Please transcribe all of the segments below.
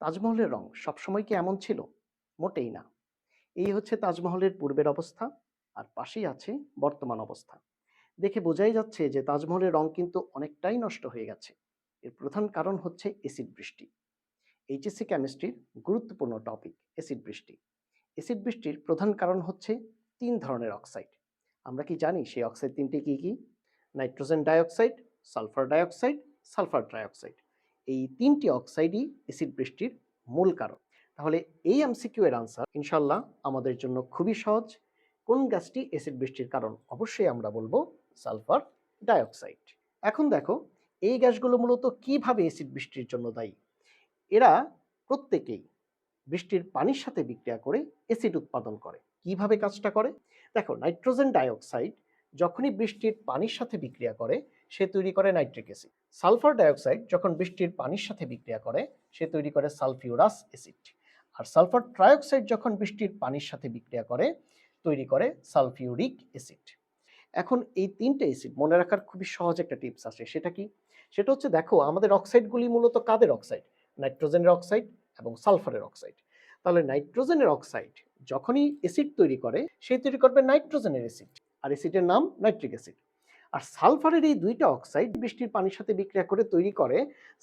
তাজমহলের রং সবসময় কি এমন ছিল? মোটেই না। এই হচ্ছে তাজমহলের পূর্বের অবস্থা, আর পাশেই আছে বর্তমান অবস্থা। দেখে বোঝাই যাচ্ছে যে তাজমহলের রং কিন্তু অনেকটাই নষ্ট হয়ে গেছে। এর প্রধান কারণ হচ্ছে এসিড বৃষ্টি। এইচএসসি কেমিস্ট্রির গুরুত্বপূর্ণ টপিক এসিড বৃষ্টি। এসিড বৃষ্টির প্রধান কারণ হচ্ছে ৩ ধরনের অক্সাইড। আমরা কি জানি সেই অক্সাইড ৩ টি কি, কি? Nitrogen dioxide, sulphur dioxide, sulphur trioxide. এই ৩ টি অক্সাইডই এসিড বৃষ্টির মূল কারণ। তাহলে এই এমসিকিউ এর আনসার ইনশাআল্লাহ আমাদের জন্য খুবই সহজ। কোন গ্যাসটি এসিড বৃষ্টির কারণ? অবশ্যই আমরা বলবো সালফার ডাইঅক্সাইড। এখন দেখো এই গ্যাসগুলো মূলত কিভাবে এসিড বৃষ্টির জন্য দায়ী? এরা প্রত্যেকেই বৃষ্টির পানির সাথে বিক্রিয়া করে অ্যাসিড উৎপাদন করে। কিভাবে কাজটা করে? দেখো নাইট্রোজেন ডাইঅক্সাইড যখনই বৃষ্টির পানির সাথে বিক্রিয়া করে সে তৈরি করে নাইট্রিক অ্যাসিড। সালফার ডাইঅক্সাইড যখন বৃষ্টির পানির সাথে বিক্রিয়া করে সে তৈরি করে সালফিউরাস অ্যাসিড। আর সালফার ট্রাইঅক্সাইড যখন বৃষ্টির পানির সাথে বিক্রিয়া করে তৈরি করে সালফিউরিক অ্যাসিড। এখন এই ৩টে অ্যাসিড মনে রাখার খুবই সহজ একটা টিপস আছে। সেটা কি? সেটা হচ্ছে দেখো আমাদের অক্সাইডগুলি মূলত কাদের অক্সাইড? নাইট্রোজেনের অক্সাইড এবং সালফারের অক্সাইড। তাহলে নাইট্রোজেনের অক্সাইড যখনই অ্যাসিড তৈরি করে সে তৈরি করবে নাইট্রোজেনের অ্যাসিড, আর অ্যাসিডের নাম নাইট্রিক অ্যাসিড। আর সালফারের এই ২টা অক্সাইড বৃষ্টির পানির সাথে বিক্রিয়া করে তৈরি করে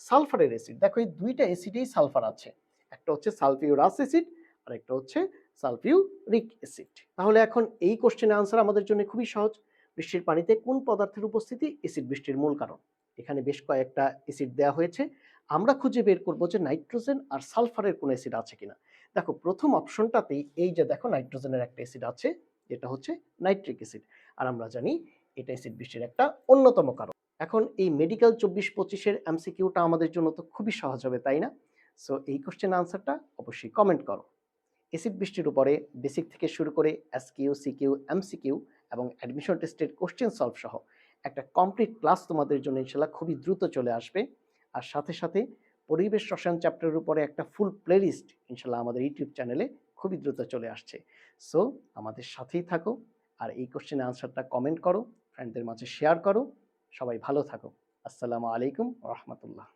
সালফারের অ্যাসিড। দেখো এই ২টা অ্যাসিডেই সালফার আছে। একটা হচ্ছে সালফিউরাস অ্যাসিড আর একটা হচ্ছে সালফিউরিক অ্যাসিড। তাহলে এখন এই কোশ্চেনের আনসার আমাদের জন্য খুবই সহজ। বৃষ্টির পানিতে কোন পদার্থের উপস্থিতি এসিড বৃষ্টির মূল কারণ? এখানে বেশ কয়েকটা অ্যাসিড দেওয়া হয়েছে। আমরা খুঁজে বের করব যে নাইট্রোজেন আর সালফারের কোন অ্যাসিড আছে কিনা। দেখো প্রথম অপশনটাতেই এই যে দেখো নাইট্রোজেনের একটা অ্যাসিড আছে, যেটা হচ্ছে নাইট্রিক অ্যাসিড। আর আমরা জানি এটা অ্যাসিড বৃষ্টির একটা অন্যতম কারণ। এখন এই মেডিকেল ২৪-২৫ এর এমসিকিউটা আমাদের জন্য তো খুবই সহজ হবে, তাই না? সো এই কোশ্চেন আনসারটা অবশ্যই কমেন্ট করো। এসিড বৃষ্টির উপরে বেসিক থেকে শুরু করে এসকিউ, সিকিউ, এমসিকিউ এবং অ্যাডমিশন টেস্টের কোশ্চেন সলভ সহ একটা কমপ্লিট ক্লাস তোমাদের জন্য ইনশাআল্লাহ খুবই দ্রুত চলে আসবে। আর সাথে সাথে পরিবেশ রসায়ন চ্যাপ্টারের উপরে একটা ফুল প্লেলিস্ট ইনশাআল্লাহ আমাদের ইউটিউব চ্যানেলে খুবই দ্রুত চলে আসছে। সো আমাদের সাথেই থাকো আর এই কোশ্চেনের আনসারটা কমেন্ট করো, ফ্রেন্ডদের মাঝে শেয়ার করো। সবাই ভালো থাকো। আসসালামু আলাইকুম ওয়া রাহমাতুল্লাহ।